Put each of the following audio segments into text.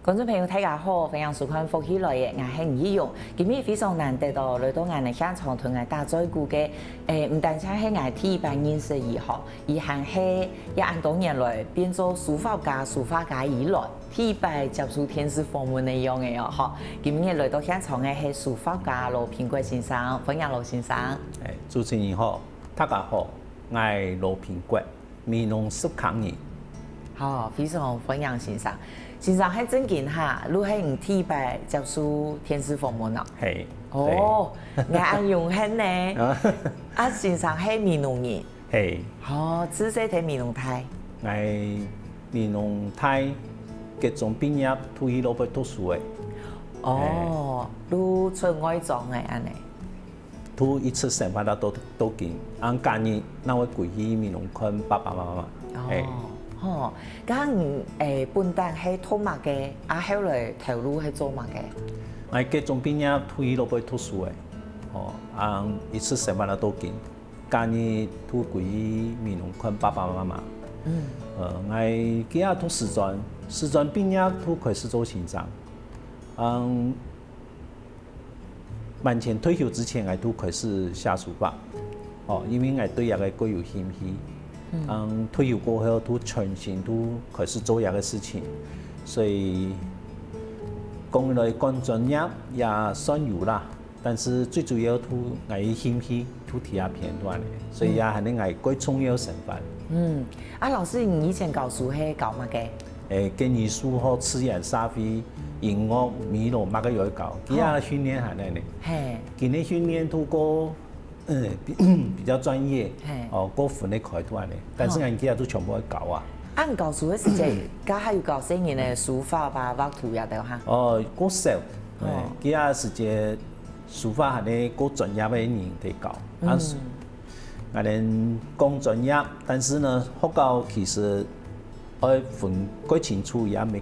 观众朋友大家好，欢迎收看福喜来嘅，我係吳依容。今日非常難得到來到我哋現場同我打招呼嘅，唔單止係我第一班認識以後，而係喺一按多年來變做書法家以來，第一班接觸電視訪問內容嘅哦，今日來到現場嘅係書法家羅平貴先生，歡迎羅先生。主持人好，大家好，我係羅平貴，美濃蘇康人。好，非常歡迎先生。先生喺正經下，你係唔第一班接觸電視訪問啊？係。哦，我阿用慶呢？阿先生係美濃人。係。哦，自細喺美濃台。我係美濃台嘅中畢業，退去落去讀書嘅。哦，你出外莊嘅安尼？都一次生活到都見，按假日那會歸去美濃看爸爸媽媽。哦，咁本單係讀乜嘅？後來投入係做乜嘅？我嘅中畢業退去落去讀書嘅，按一次生活都見，假日都歸去美濃看爸爸媽媽。我今日讀師專畢業都開始做行政。目前退休之前，我都開始寫書法，因為我對一個各有興趣。退休過後都全心都開始做一個事情，所以講來講專業也算有啦，但是最主要都我興趣都睇下片段嘅，所以也係你我最重要成分。老師，你以前教書係教乜嘅？建議書學、詞言、社會、音樂、美術乜個有教，其他訓練係咧。今年訓練都過。比較專業，嗰款的開端咧，但是人家都全部去搞啊。按教書嘅時節，家下有教新人嘅書法吧、畫圖也得哈。嗰少，其他時節書法係咧嗰專業嘅人嚟教。我哋講專業，但是呢，學教其實要分幾清楚，也唔係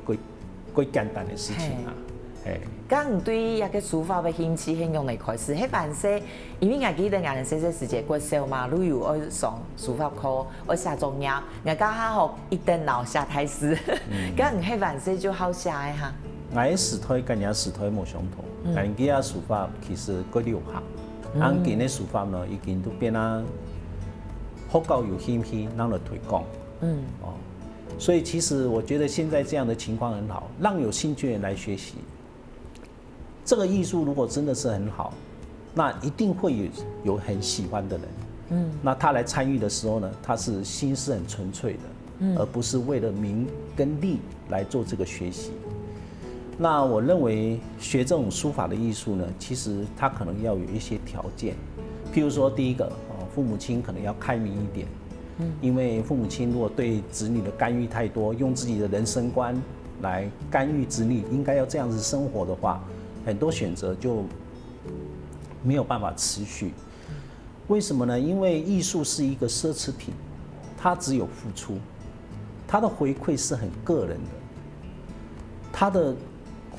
幾簡單嘅事情啊。咁你對一個書法嘅興趣係用嚟開始，係凡事，因為我記得我哋細細時節過小嘛，你有愛上書法課，愛寫作業，我家下學一電腦寫太師，咁你係凡事就好寫嘅嚇。我嘅時代跟人時代冇相同，人家書法其實各流行，人家嘅書法呢已經都變啦，學教有興趣，讓嚟推廣。所以其實我覺得現在這樣的情況很好，讓有興趣的人來學習。這個藝術如果真的是很好，那一定會有很喜歡的人。那他來參與的時候呢，他是心是很純粹的，而不是為了名跟利來做這個學習。那我認為學這種書法的藝術呢，其實他可能要有一些條件，譬如說第一個，父母親可能要開明一點，因為父母親如果對子女的干預太多，用自己的人生觀來干預子女應該要這樣子生活的話，很多選擇就沒有辦法持續，為什麼呢？因為藝術是一個奢侈品，它只有付出，它的回饋是很個人的，它的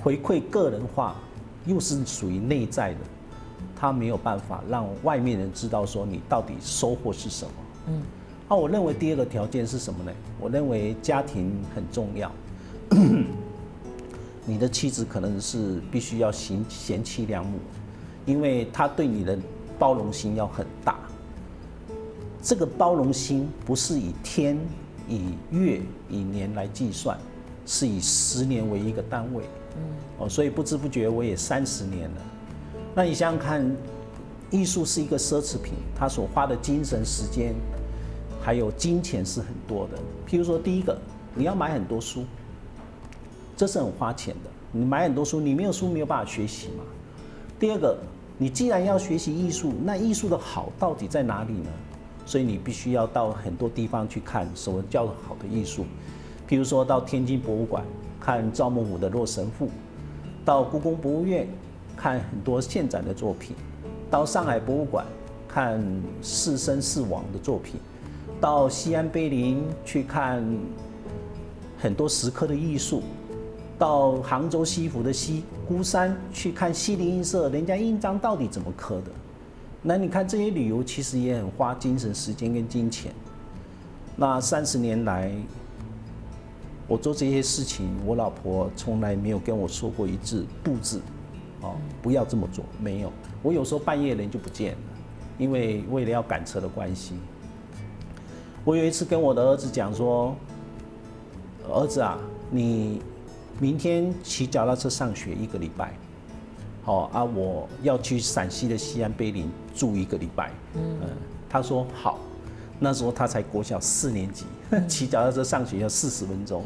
回饋個人化又是屬於內在的，它沒有辦法讓外面人知道說你到底收穫是什麼。我認為第二個條件是什麼呢？我認為家庭很重要。你的妻子可能是必須要賢妻良母，因為她對你的包容心要很大。這個包容心不是以天、以月、以年來計算，是以10年為一個單位。所以不知不覺我也30年了。那你想想看，藝術是一個奢侈品，它所花的精神、時間，還有金錢是很多的。譬如說，第一個，你要買很多書。這是很花錢的，你買很多書，你沒有書沒有辦法學習嘛。第二個，你既然要學習藝術，那藝術的好到底在哪裡呢？所以你必須要到很多地方去看什麼叫好的藝術。譬如說到天津博物館看趙孟頫的《洛神賦》，到故宮博物院看很多現展的作品，到上海博物館看士紳士王的作品，到西安碑林去看很多石刻的藝術。到杭州西湖的西孤山去看西泠印社，人家印章到底怎麼刻的？那你看這些旅遊其實也很花精神、時間跟金錢。那30年來，我做这些事情，我老婆从来没有跟我说过一字不字，不要这么做，没有。我有时候半夜人就不见了，因为为了要赶车的关系。我有一次跟我的儿子讲说，儿子啊，你明天骑脚踏车上学1个礼拜，我要去陕西的西安碑林住1个礼拜。他说好。那时候他才国小4年级，骑脚踏车上学要40分钟。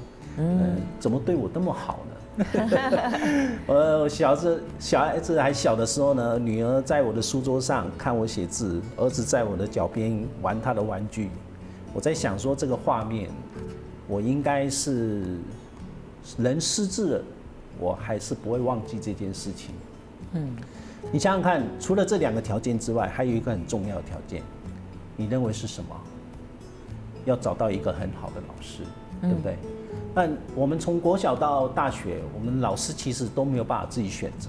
怎么对我那么好呢？小孩子还小的时候呢，女儿在我的书桌上看我写字，儿子在我的脚边玩他的玩具。我在想说，这个画面，我应该是人失智了，我还是不会忘记这件事情。你想想看，除了这2个条件之外，还有一个很重要的条件。你认为是什么？要找到一个很好的老师，对不对？但我们从国小到大学，我们老师其实都没有办法自己选择。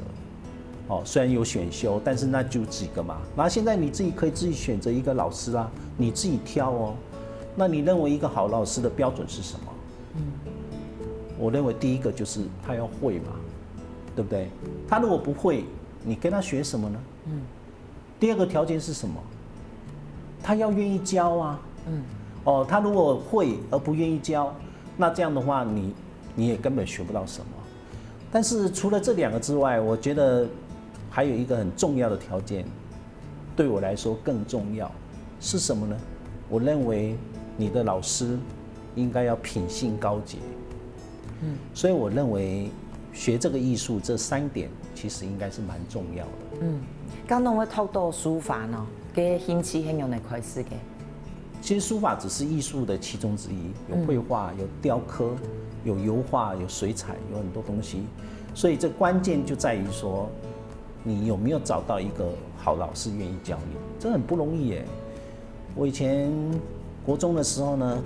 虽然有选修，但是那就几个嘛。然后现在你自己可以自己选择一个老师啦，你自己挑哦。那你认为一个好老师的标准是什么？我认为第一个就是他要会嘛，对不对？他如果不会，你跟他学什么呢？第二个条件是什么？他要愿意教啊，他如果会而不愿意教，那这样的话你也根本学不到什么。但是除了这2个之外，我觉得还有一个很重要的条件，对我来说更重要是什么呢？我认为你的老师应该要品性高洁。所以我认为学这个艺术这3点其实应该是蛮重要的。刚侬会talk到书法呢？嘅兴趣很用嚟开始嘅。其实书法只是艺术的其中之一，有绘画，有雕刻，有油画，有水彩，有很多东西。所以这关键就在于说，你有没有找到一个好老师愿意教你，这很不容易耶。我以前国中的时候呢，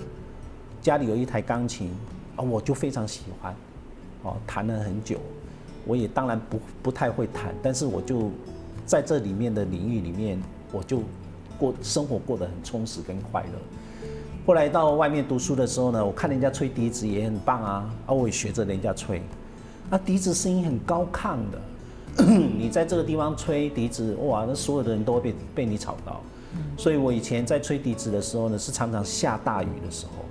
家里有一台钢琴，我就非常喜欢，弹了很久。我也当然不太会弹，但是我就在这里面的领域里面。我就生活过得很充实跟快乐。后来到外面读书的时候呢，我看人家吹笛子也很棒啊，我也学着人家吹。笛子声音很高亢的，你在这个地方吹笛子，哇，那所有的人都会被你吵到。所以我以前在吹笛子的时候呢，是常常下大雨的时候，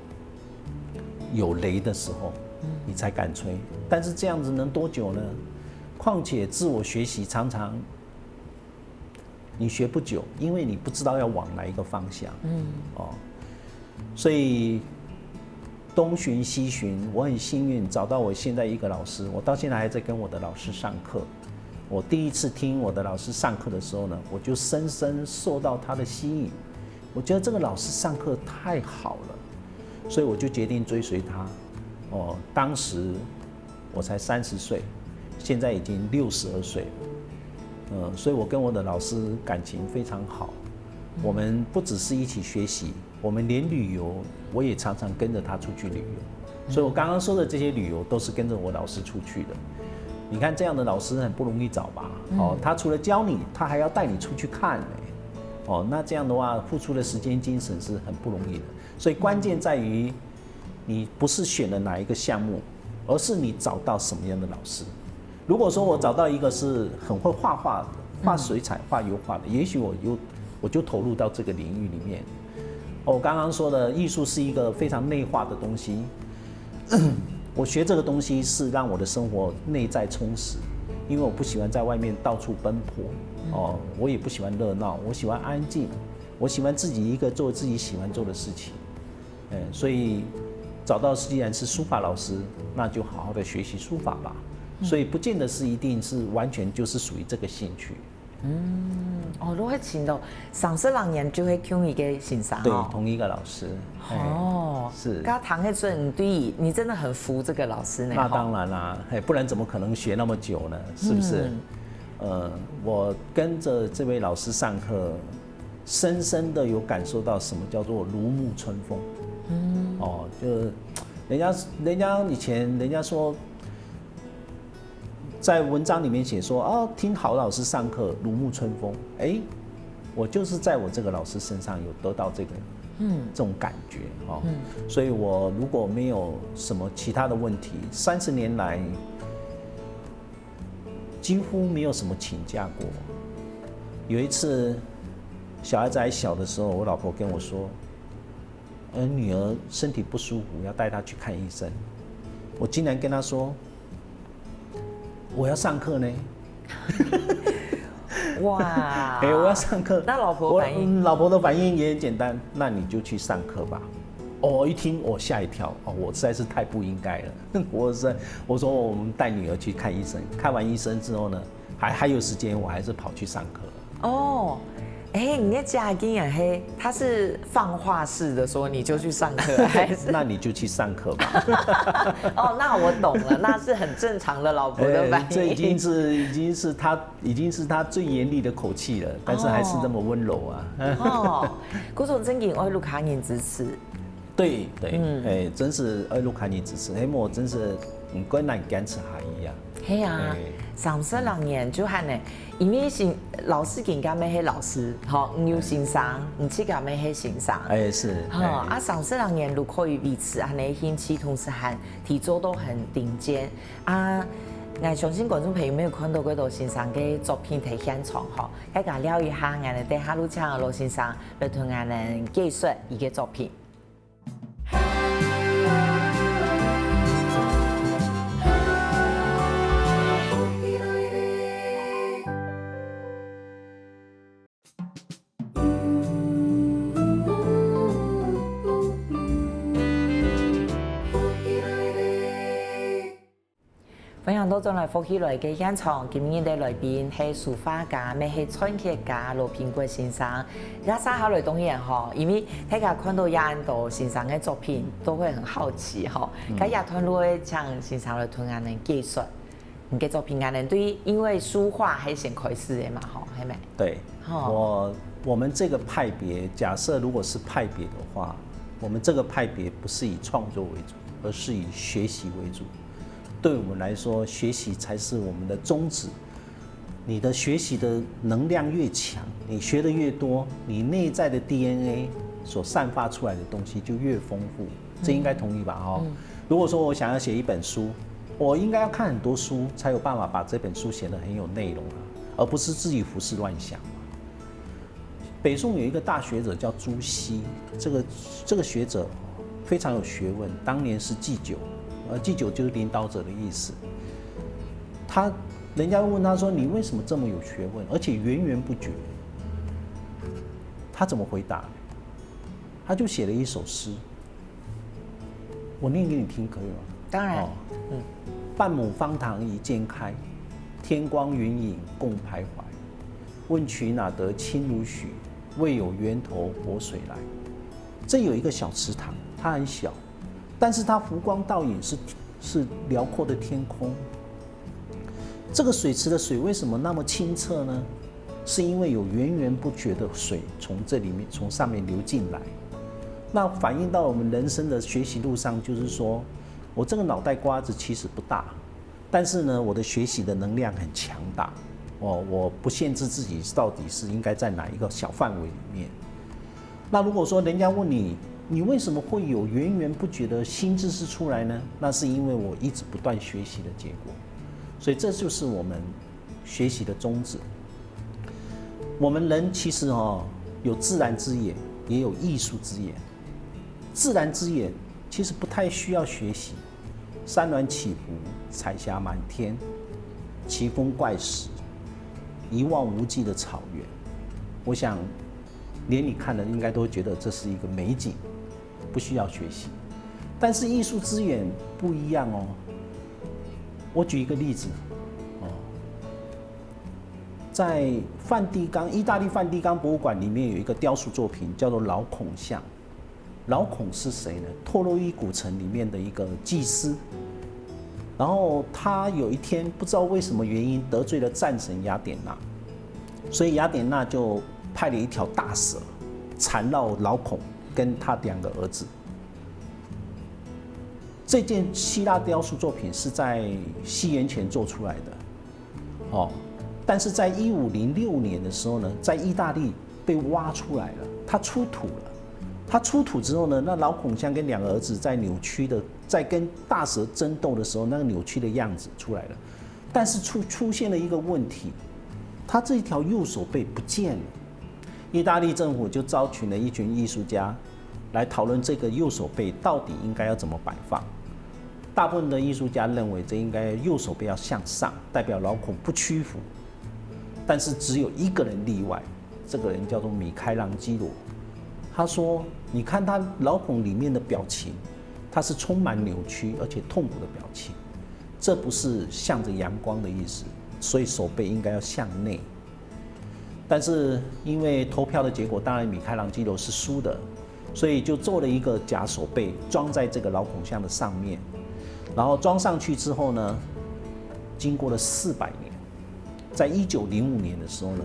有雷的时候，你才敢吹。但是这样子能多久呢？况且自我学习常常。你学不久，因为你不知道要往哪一个方向。所以东寻西寻，我很幸运找到我现在一个老师，我到现在还在跟我的老师上课。我第一次听我的老师上课的时候呢，我就深深受到他的吸引。我觉得这个老师上课太好了，所以我就决定追随他。当时我才30岁，现在已经62岁了。所以我跟我的老师感情非常好，我们不只是一起学习，我们连旅游我也常常跟着他出去旅游。所以我刚刚说的这些旅游都是跟着我老师出去的。你看这样的老师很不容易找吧？他除了教你，他还要带你出去看那这样的话付出的时间精神是很不容易的。所以关键在于你不是选了哪一个项目，而是你找到什么样的老师。如果说我找到一个是很会画画的，画水彩、画油画的，也许我就投入到这个领域里面。我刚刚说的艺术是一个非常内化的东西，我学这个东西是让我的生活内在充实，因为我不喜欢在外面到处奔波，我也不喜欢热闹，我喜欢安静，我喜欢自己一个做自己喜欢做的事情。所以找到既然是书法老师，那就好好的学习书法吧。所以不见得是一定是完全就是属于这个兴趣。如果前度30人就会请一个先生。对，同一个老师。是。刚谈的时候，你真的很服这个老师呢。那当然啦，不然怎么可能学那么久呢？是不是？我跟着这位老师上课，深深的有感受到什么叫做如沐春风。就是人家以前人家说。在文章里面写说听好老师上课如沐春风，我就是在我这个老师身上有得到这种感觉哦。所以我如果没有什么其他的问题，30年来几乎没有什么请假过。有一次小孩子还小的时候，我老婆跟我说，女儿身体不舒服，要带她去看医生。我竟然跟她说，我要上课呢。哇！我要上课。那老婆反应？老婆的反应也很简单，那你就去上课吧。一听我吓一跳，我实在是太不应该了。我说我们带女儿去看医生，看完医生之后呢，还有时间，我还是跑去上课。你那家经验黑，他是放话式的说你就去上课，还是？那你就去上课吧。那我懂了，那是很正常的老婆的反应。这已经是他最严厉的口气了，但是还是这么温柔啊。古总真给爱路卡人支持。对，真是爱路卡人支持，我真是唔该难坚持下伊啊。系啊，30年就喊呢，因为老师更加咩系老师，有先生，唔只个咩系先生。是。30年如可以彼此喊你兴趣，同时喊体作都很顶尖啊。我相信观众朋友没有看到嗰度先生嘅作品喺现场大家聊一下，我哋等下路唱罗先生来同我哋介绍伊嘅作品。分享到將來福喜來嘅現場，今日嘅來賓係書法家，咩係川劇家羅平國先生。而家稍後來當然因為大家看到亞安道先生嘅作品，都會很好奇咁亞團會請先生來同我哋介紹，你嘅作品我哋對，因為書畫係先開始嘅嘛，係咪？對，我們這個派別，假設如果是派別的話，我們這個派別不是以創作為主，而是以學習為主。對我們來說，學習才是我們的宗旨。你的學習的能量越強，你學得越多，你內在的 DNA 所散發出來的東西就越豐富。這應該同意吧？如果說我想要寫一本書，我應該要看很多書，才有辦法把這本書寫得很有內容而不是自己胡思亂想。北宋有一個大學者叫朱熹，這個學者非常有學問，當年是祭酒。祭酒就是領導者的意思。人家問他說：“你為什麼這麼有學問，而且源源不絕？”他怎麼回答？他就寫了一首詩，我念給你聽，可以嗎？當然。半畝方塘一鑑開，天光雲影共徘徊。問渠哪得清如許？為有源頭活水來。這有一個小池塘，它很小。但是它浮光倒影是遼闊的天空。這個水池的水為什麼那麼清澈呢？是因為有源源不絕的水從上面流進來。那反映到我們人生的學習路上，就是說我這個腦袋瓜子其實不大，但是呢，我的學習的能量很強大。我不限制自己到底是應該在哪一個小範圍裡面。那如果說人家問你為什麼會有源源不絕的新知識出來呢？那是因為我一直不斷學習的結果，所以這就是我們學習的宗旨。我們人其實有自然之眼，也有藝術之眼。自然之眼其實不太需要學習，山巒起伏，彩霞滿天，奇峰怪石，一望無際的草原。我想連你看了應該都會覺得這是一個美景。不需要學習，但是藝術之眼不一樣我舉一個例子在意大利梵蒂岡博物館裡面有一個雕塑作品叫做老孔像。老孔是誰呢？托洛伊古城裡面的一個祭司，然後他有一天不知道為什麼原因得罪了戰神雅典娜，所以雅典娜就派了一條大蛇纏繞老孔跟他2個兒子。這件希臘雕塑作品是在西元前做出來的，但是在1506年的時候呢，在意大利被挖出來了，它出土了，他出土之后呢，那老孔相跟两个儿子在扭曲的，在跟大蛇争斗的时候，那个扭曲的样子出来了。但是出现了一个问题，他这一条右手背不见了。意大利政府就招群了一群艺术家来讨论这个右手背到底应该要怎么摆放。大部分的艺术家认为这应该右手背要向上，代表老孔不屈服。但是只有一个人例外，这个人叫做米开朗基罗。他说：“你看他老孔里面的表情，他是充满扭曲而且痛苦的表情，这不是向着阳光的意思，所以手背应该要向内。”但是因为投票的结果，当然米开朗基罗是输的，所以就做了一个假手背装在这个老孔像的上面，然后装上去之后呢，经过了400年，在1905年的时候呢，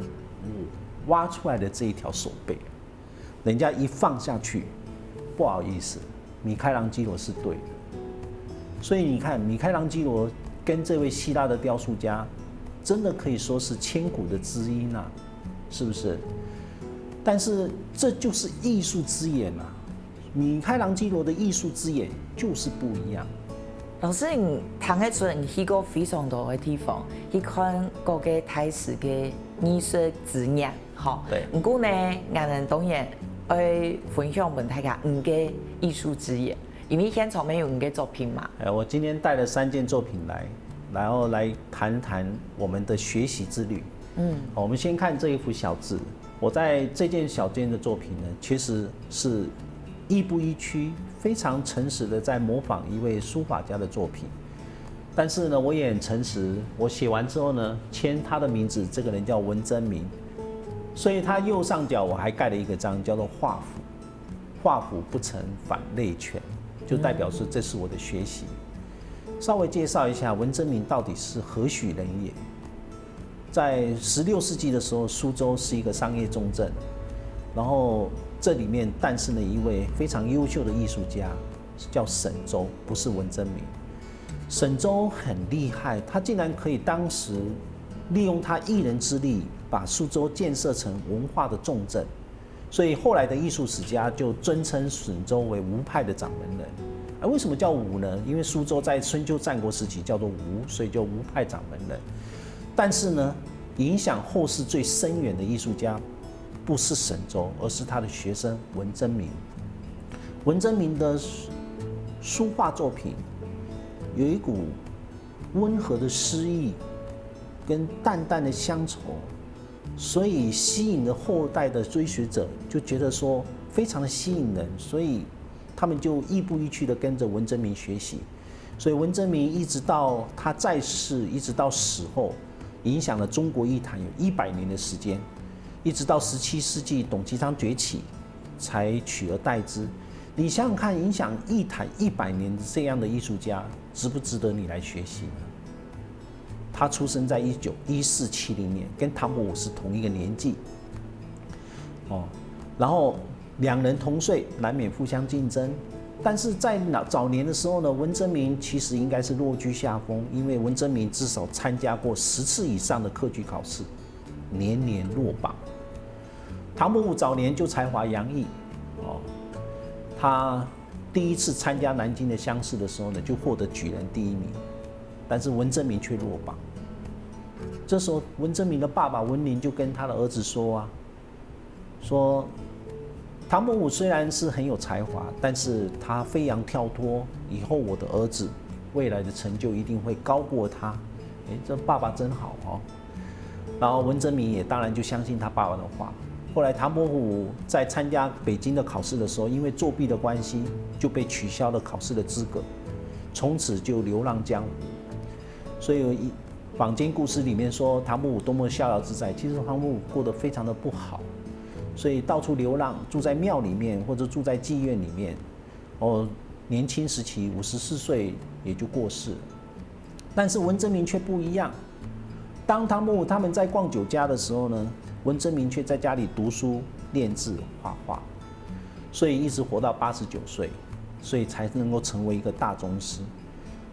挖出来的这一条手背。人家一放下去，不好意思，米开朗基罗是对的。所以你看，米开朗基罗跟这位希腊的雕塑家，真的可以说是千古的知音啊，是不是？但是这就是艺术之眼啊，米开朗基罗的艺术之眼就是不一样。老师，你谈得出你去过非常多的地方，去看各个台式的艺术之眼，好。对。不过呢，我们当然会分享给大家5个艺术之眼，因为现场没有5个作品嘛。我今天带了3件作品来，然后来谈谈我们的学习之旅。我们先看这一幅小字。我在这件小件的作品呢，其实是亦步亦趋，非常诚实的在模仿一位书法家的作品。但是呢，我也很诚实，我写完之后呢，签他的名字，这个人叫文征明。所以他右上角我还盖了一个章，叫做画虎，画虎不成反类犬，就代表说这是我的学习。稍微介绍一下文征明到底是何许人也。在16世纪的时候，苏州是一个商业重镇，然后这里面诞生了一位非常优秀的艺术家，叫沈周，不是文征明。沈周很厉害，他竟然可以当时利用他一人之力，把苏州建设成文化的重镇，所以后来的艺术史家就尊称沈周为吴派的掌门人。为什么叫吴呢？因为苏州在春秋战国时期叫做吴，所以叫吴派掌门人。但是呢，影响后世最深远的艺术家不是沈周，而是他的学生文征明。文征明的书画作品有一股温和的诗意跟淡淡的乡愁，所以吸引了后代的追随者，就觉得说非常的吸引人，所以他们就亦步亦趋的跟着文征明学习。所以文征明一直到他在世，一直到死后，影响了中国艺坛有100年的时间，一直到17世纪董其昌崛起，才取而代之。你想想看，影响艺坛100年这样的艺术家，值不值得你来学习呢？他出生在1470年，跟唐伯虎是同一个年纪，然后2人同岁，难免互相竞争。但是在早年的时候呢，文征明其实应该是落居下风，因为文征明至少参加过10次以上的科举考试，年年落榜。唐伯虎早年就才华洋溢，他第1次参加南京的乡试的时候呢，就获得举人第1名，但是文征明却落榜。这时候，文征明的爸爸文龄就跟他的儿子说说唐伯虎虽然是很有才华，但是他飞扬跳脱，以后我的儿子未来的成就一定会高过他。这爸爸真好哦。然后文征明也当然就相信他爸爸的话。后来唐伯虎在参加北京的考试的时候，因为作弊的关系，就被取消了考试的资格，从此就流浪江湖。所以坊间故事里面说唐伯虎多么逍遥自在，其实唐伯虎过得非常的不好。所以到处流浪，住在庙里面或者住在妓院里面，年轻时期54岁也就过世了。但是文征明却不一样，当唐伯虎他们在逛酒家的时候呢，文征明却在家里读书、练字、画画，所以一直活到89岁，所以才能够成为一个大宗师。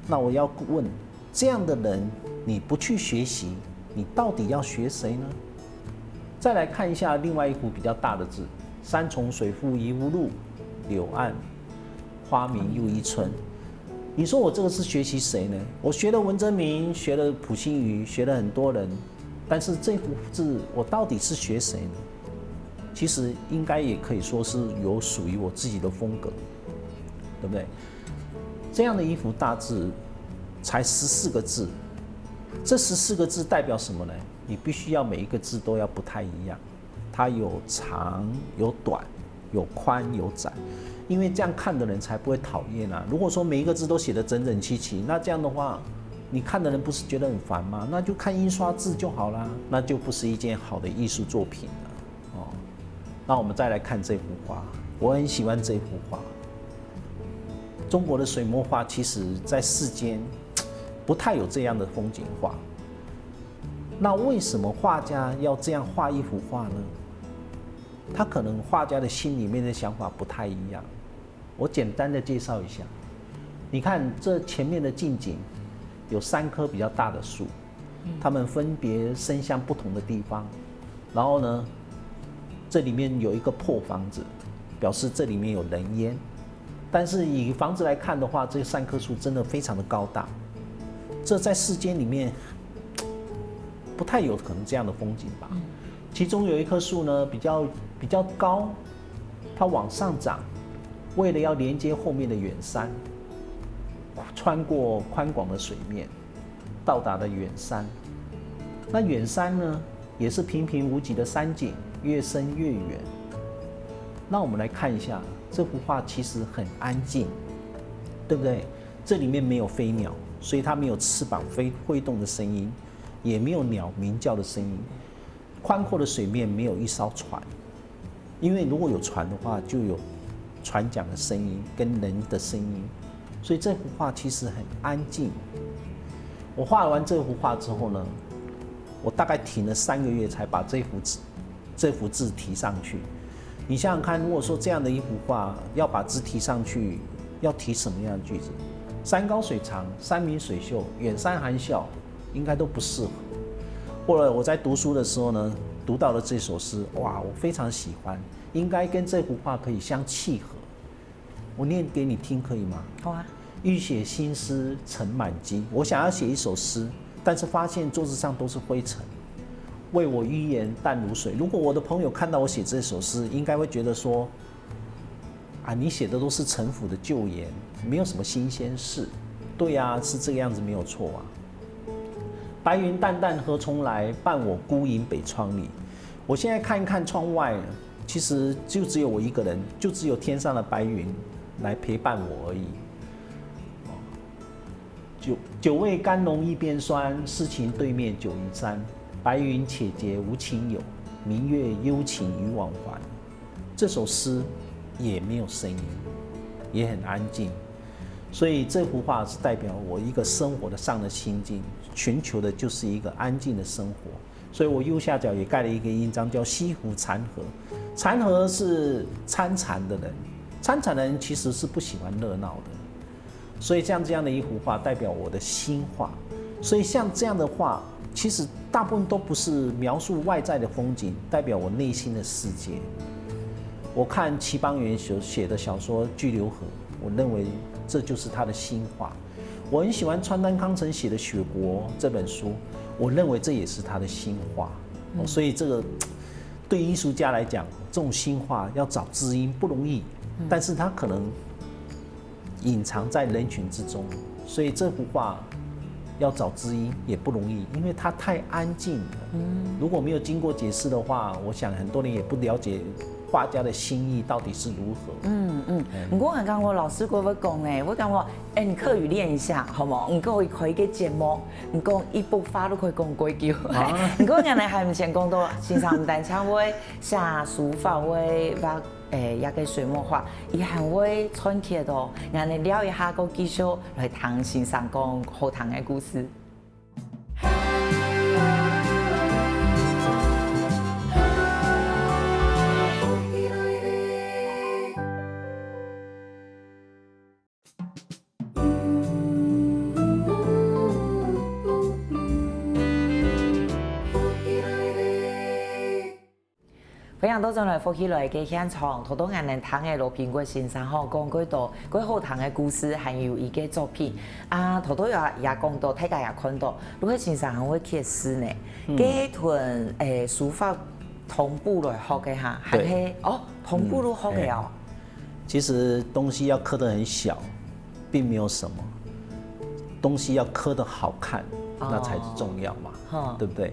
那我要问，这样的人你不去学习，你到底要学谁呢？再来看一下另外一幅比较大的字，山重水复疑无路，柳岸花明又一村。你说我这个是学习谁呢？我学了文征明，学了溥心畬，学了很多人，但是这幅字我到底是学谁呢？其实应该也可以说是有属于我自己的风格，对不对？这样的一幅大字，才14个字，这14个字代表什么呢？你必须要每一个字都要不太一样，它有长有短，有宽有窄，因为这样看的人才不会讨厌啊。如果说每一个字都写得整整齐齐，那这样的话，你看的人不是觉得很烦吗？那就看印刷字就好啦，那就不是一件好的艺术作品了。那我们再来看这幅画，我很喜欢这幅画。中国的水墨画其实在世间不太有这样的风景画。那为什么画家要这样画一幅画呢？他可能画家的心里面的想法不太一样。我简单的介绍一下，你看这前面的近景有3棵比较大的树，它们分别伸向不同的地方，然后呢，这里面有一个破房子，表示这里面有人烟。但是以房子来看的话，这3棵树真的非常的高大，这在世间里面不太有可能这样的风景吧。其中有一棵树呢比较高，它往上长，为了要连接后面的远山，穿过宽广的水面，到达了远山。那远山呢，也是平平无奇的山景，越深越远。那我们来看一下这幅画，其实很安静，对不对？这里面没有飞鸟，所以它没有翅膀挥动的声音，也没有鸟鸣叫的声音。宽阔的水面没有一艘船，因为如果有船的话，就有船桨的声音跟人的声音，所以这幅画其实很安静。我画完这幅画之后呢，我大概停了3个月才把这幅字提上去。你想想看，如果说这样的一幅画要把字提上去，要提什么样的句子？山高水长，山明水秀，远山含笑，应该都不适合。或者我在读书的时候呢，读到了这首诗，哇，我非常喜欢，应该跟这幅画可以相契合。我念给你听，可以吗？好啊。欲写新诗尘满机，我想要写一首诗，但是发现桌子上都是灰尘。为我欲言淡如水。如果我的朋友看到我写这首诗，应该会觉得说，啊，你写的都是陈腐的旧言，没有什么新鲜事。对啊，是这个样子，没有错啊。白云淡淡何从来，伴我孤影北窗里。我现在看一看窗外，其实就只有我一个人，就只有天上的白云来陪伴我而已。酒味甘浓一边酸，诗情对面酒一山。白云且结无情友，明月幽情与往还。这首诗也没有声音，也很安静，所以这幅画是代表我一个生活的上的心境，寻求的就是一个安静的生活。所以我右下角也盖了一个印章，叫西湖禅河。禅河是参禅的人，参禅的人其实是不喜欢热闹的，所以像这样的一幅画代表我的心画。所以像这样的画，其实大部分都不是描述外在的风景，代表我内心的世界。我看齐邦媛写的小说《巨流河》，我认为这就是他的心画。我很喜欢川端康成写的《雪国》这本书，我认为这也是他的心画。所以这个对艺术家来讲，这种心画要找知音不容易，但是他可能隐藏在人群之中，所以这幅画要找知音也不容易，因为它太安静了。如果没有经过解释的话，我想很多人也不了解画家的心意到底是如何。不过刚刚我老师跟我讲诶，我讲我你课语练一下好唔好？唔过可以给节目，唔讲一部法都可以讲几句。不过人哋係唔先講到，先生唔但請會寫書法會畫一個水墨畫，而係會傳起到，人哋聊一下個技術來談先生講好談嘅故事。非常多种来福起来嘅现场，好多人能听嘅罗平贵先生吼讲几多几好听嘅故事，还有伊嘅作品啊，好多也讲到，大家也看到，如果先生很会写诗呢，嘅屯书法同步来学嘅哈，还是同步都学嘅哦。其实东西要刻得很小，并没有什么，东西要刻得好看，那才是重要嘛，对不对？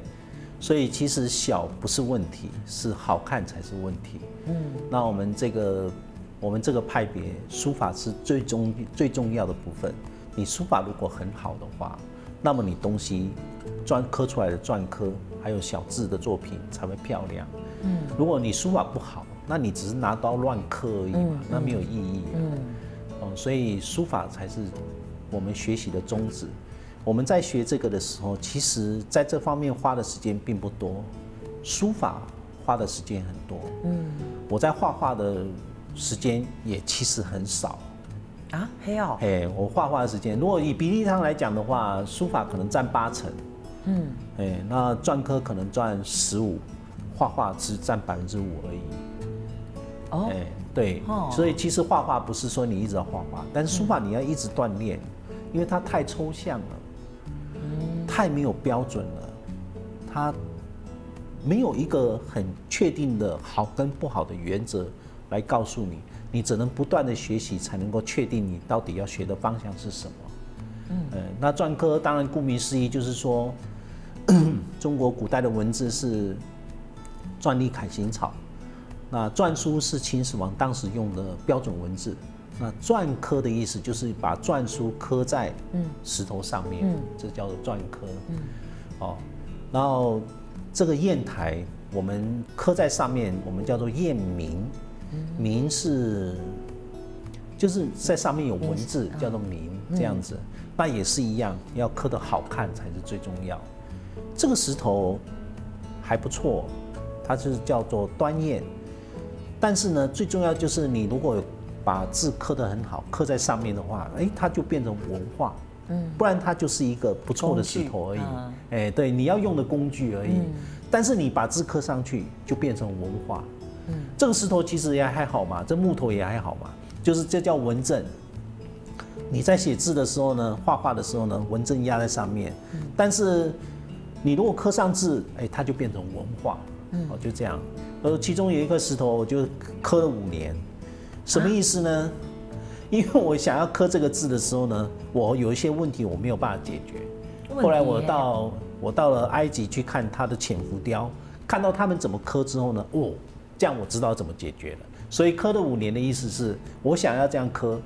所以其实小不是问题，是好看才是问题。那我们这个派别书法是最重要的部分。你书法如果很好的话，那么你东西刻出来的篆刻还有小字的作品才会漂亮。如果你书法不好，那你只是拿刀乱刻而已嘛，那没有意义。所以书法才是我们学习的宗旨。我们在学这个的时候，其实在这方面花的时间并不多，书法花的时间很多。我在画画的时间也其实很少。啊，嘿哦。我画画的时间，如果以比例上来讲的话，书法可能占80%。那篆刻可能占15%，画画只占5%而已。对。所以其实画画不是说你一直要画画，但是书法你要一直锻炼，因为它太抽象了。太没有标准了，它没有一个很确定的好跟不好的原则来告诉你，你只能不断的学习才能够确定你到底要学的方向是什么。那篆刻当然顾名思义就是说，中国古代的文字是篆隶楷行草，那篆书是秦始皇当时用的标准文字。那篆刻的意思就是把篆书刻在石头上面，这叫做篆刻。然后这个砚台我们刻在上面，我们叫做砚铭。铭是就是在上面有文字，叫做铭，这样子。那也是一样，要刻得好看才是最重要。这个石头还不错，它就是叫做端砚。但是呢，最重要就是你如果有把字刻得很好，刻在上面的话，它就变成文化，不然它就是一个不错的石头而已。对，你要用的工具而已。但是你把字刻上去，就变成文化。这个石头其实也还好嘛，这木头也还好嘛，就是这叫文正。你在写字的时候呢，画画的时候呢，文正压在上面，但是你如果刻上字，它就变成文化。就这样。其中有一颗石头，我就刻了5年。什么意思呢？因为我想要刻这个字的时候呢，我有一些问题我没有办法解决。后来我到了埃及去看它的浅浮雕，看到他们怎么刻之后呢，这样我知道怎么解决了。所以刻了5年的意思是我想要这样刻，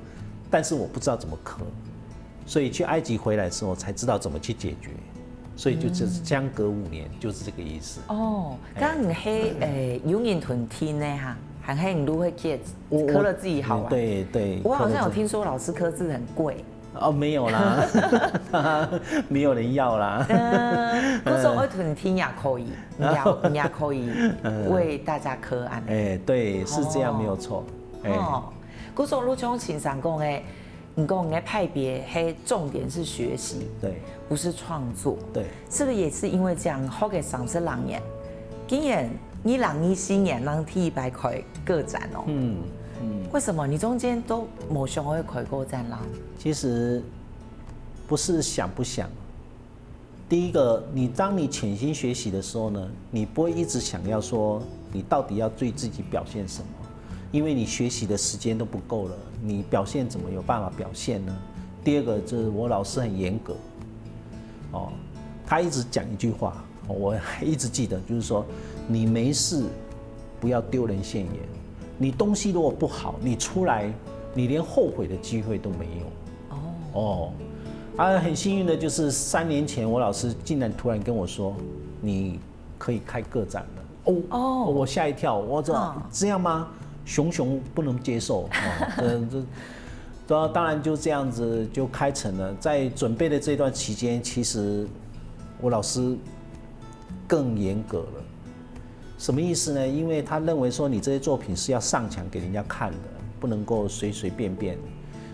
但是我不知道怎么刻，所以去埃及回来的时候才知道怎么去解决。所以就是相隔5年，就是这个意思。刚你嘿永远屯天呢哈。还是你都会刻了自己好玩。对。我好像有听说老师刻字很贵。没有啦，没有人要啦。那时候我屯天也可以，也可以为大家刻案。对，是这样没有错。那时候陆冲先生讲的，你讲的派别嘿，重点是学习，对，不是创作。对，是不是也是因为这样，好给上次人演，竟然。你2014年让第100块个展哦，为什么你中间都没想会开个展啦？其实不是想不想，第一个，当你潜心学习的时候呢，你不会一直想要说你到底要对自己表现什么，因为你学习的时间都不够了，你表现怎么有办法表现呢？第二个就是我老师很严格，他一直讲一句话。我还一直记得，就是说，你没事不要丢人现眼。你东西如果不好，你出来，你连后悔的机会都没有。很幸运的就是3年前，我老师竟然突然跟我说，你可以开个展了。我吓一跳，我说这样吗？熊不能接受。当然就这样子就开成了。在准备的这段期间，其实我老师更严格了。什么意思呢？因为他认为说你这些作品是要上墙给人家看的，不能够随随便便。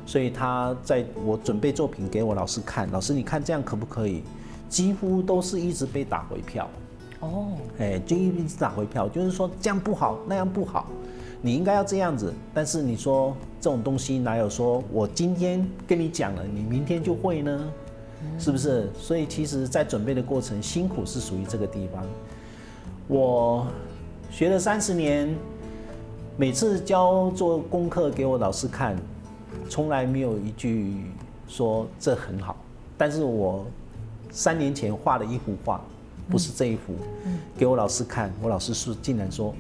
所以他在我准备作品给我老师看，老师你看这样可不可以？几乎都是一直被打回票。哦，就一直打回票，就是说这样不好，那样不好，你应该要这样子。但是你说这种东西哪有说我今天跟你讲了，你明天就会呢？是不是？所以其实，在准备的过程，辛苦是属于这个地方。我学了30年，每次交做功课给我老师看，从来没有一句说这很好。但是我3年前画了一幅画，不是这一幅，给我老师看，我老师竟然说，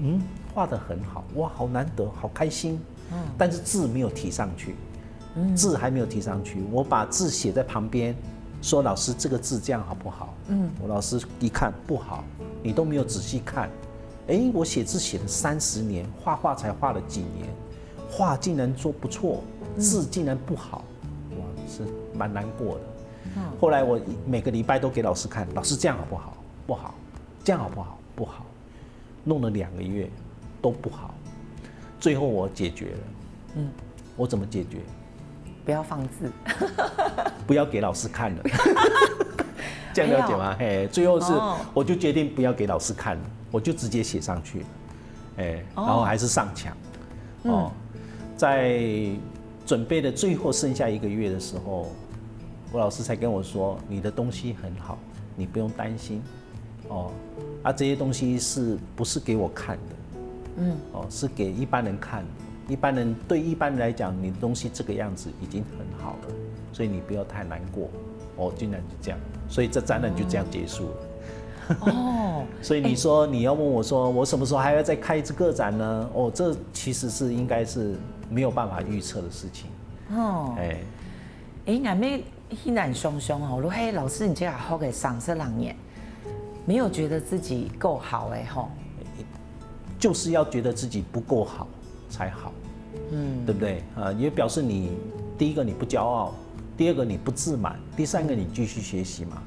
画得很好，哇，好难得，好开心。但是字没有提上去，字还没有提上去，我把字写在旁边，说老师这个字这样好不好？我老师一看不好，你都没有仔细看。我写字写了30年，画画才画了几年，画竟然说不错，字竟然不好，哇，是蛮难过的。后来我每个礼拜都给老师看，老师这样好不好？不好，这样好不好？不好，弄了2个月都不好，最后我解决了。我怎么解决？不要放字，不要给老师看了。这样了解吗？最后是我就决定不要给老师看了，我就直接写上去了。然后还是上墙。在准备的最后剩下1个月的时候，我老师才跟我说：“你的东西很好，你不用担心。这些东西是不是给我看的？是给一般人看的。对一般人来讲，你的东西这个样子已经很好了，所以你不要太难过。”竟然就这样，所以这展览就这样结束了。所以你说你要问我说，我什么时候还要再开一次个展呢？这其实是应该是没有办法预测的事情。俺们很难想象哦，如果老师你这样好给30年，没有觉得自己够好就是要觉得自己不够好才好，对不对？也表示你第一个你不骄傲，第2个你不自满，第3个你继续学习嘛。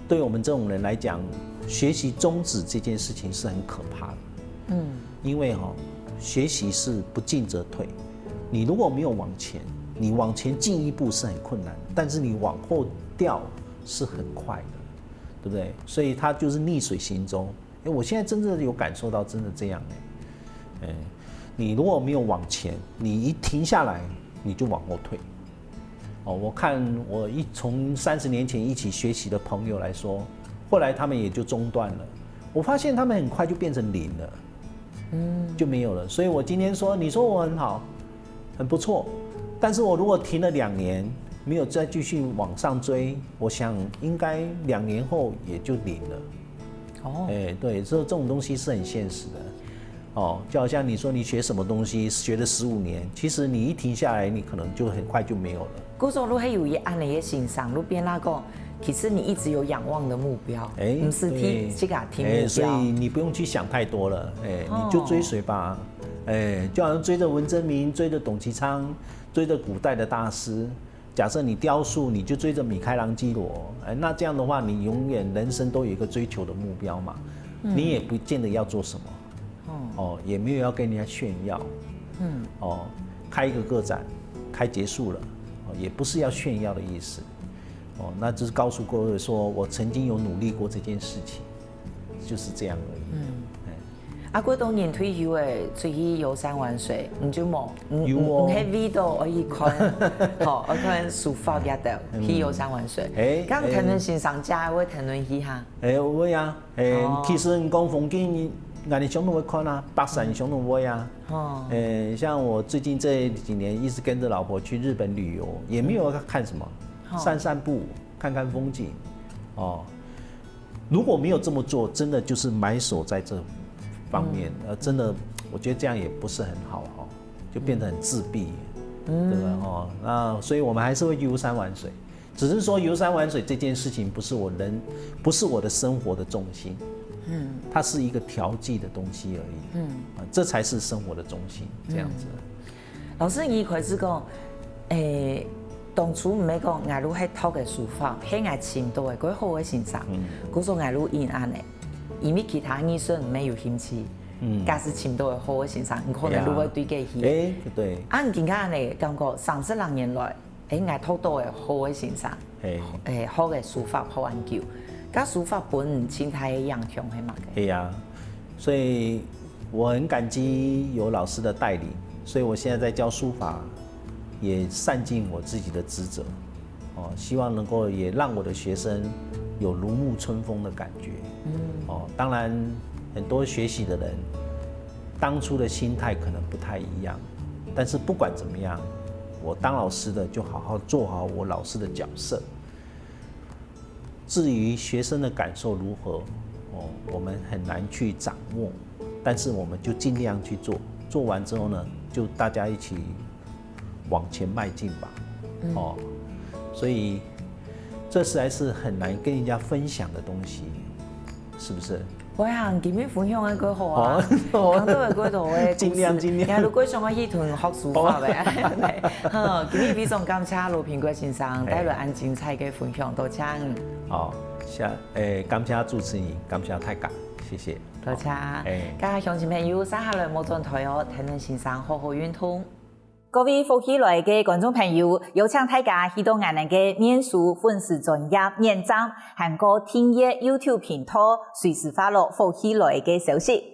对我们这种人来讲，学习终止这件事情是很可怕的。因为学习是不进则退，你如果没有往前，你往前进一步是很困难，但是你往后掉是很快的，对不对？所以它就是逆水行舟。我现在真的有感受到，真的这样。你如果没有往前，你一停下来，你就往后退。我看我从30年前一起学习的朋友来说，后来他们也就中断了。我发现他们很快就变成0了，就没有了。所以我今天说，你说我很好，很不错，但是我如果停了2年，没有再继续往上追，我想应该2年后也就0了。对，所以这种东西是很现实的。就好像你说你学什么东西，学了15年，其实你一停下来，你可能就很快就没有了。古时候如果有一安的欣赏，路边那个，其实你一直有仰望的目标，不是这个听目标。所以你不用去想太多了，你就追随吧。就好像追着文征明，追着董其昌，追着古代的大师。假设你雕塑，你就追着米开朗基罗，那这样的话，你永远人生都有一个追求的目标嘛。你也不见得要做什么，也没有要跟人家炫耀，开一个个展，开结束了，也不是要炫耀的意思，那就是告诉各位说我曾经有努力过这件事情，就是这样而已。我当年退休的，出去游山玩水，你就冇，唔喺 V 度可以看，我看书法也得去游山玩水。咁談論欣賞家，我談論一下。會啊，其實你講風景，俺哋想都會看啊，白山想都會啊。像我最近這幾年一直跟着老婆去日本旅遊，也沒有看什麼，散散步，看看風景。如果沒有這麼做，真的就是埋首在這方面，真的，我覺得這樣也不是很好，就變得很自閉，對吧？那所以我們還是會遊山玩水，只是說遊山玩水這件事情不是我的生活的重心，它是一個調劑的東西而已，這才是生活的中心，這樣子。老師，你開始講，當初唔係講我哋喺偷嘅書法，喺我前度嘅嗰好嘅欣賞，嗰種我哋陰暗嘅。因為其他藝術唔係有興趣，假使前度嘅好嘅欣賞，唔可能如果對佢去。對。按見家嚟感覺30年來，我偷到嘅好嘅欣賞，好嘅書法好研究，甲书法本心态的影响是嘛？对呀，所以我很感激有老师的带领，所以我现在在教书法，也善尽我自己的职责，希望能够也让我的学生有如沐春风的感觉。当然很多学习的人当初的心态可能不太一样，但是不管怎么样，我当老师的就好好做好我老师的角色。至于学生的感受如何，我们很难去掌握，但是我们就尽量去做，做完之后呢，就大家一起往前迈进吧。所以这实在是很难跟人家分享的东西，是不是？我行今日分享的几好啊，讲到的几多的尽量。如果想要去屯学书法呗，今日非常感谢罗平国先生带来安精彩的分享，多谢。感谢主持人，感谢大家，谢谢。多谢。家乡亲朋友，接下来莫转台哦，听恁先生好好运通。各位福喜来嘅观众朋友，有请大家去到我哋嘅面书粉丝专页面站，韩国听页 YouTube 频道，随时发落福喜来嘅消息。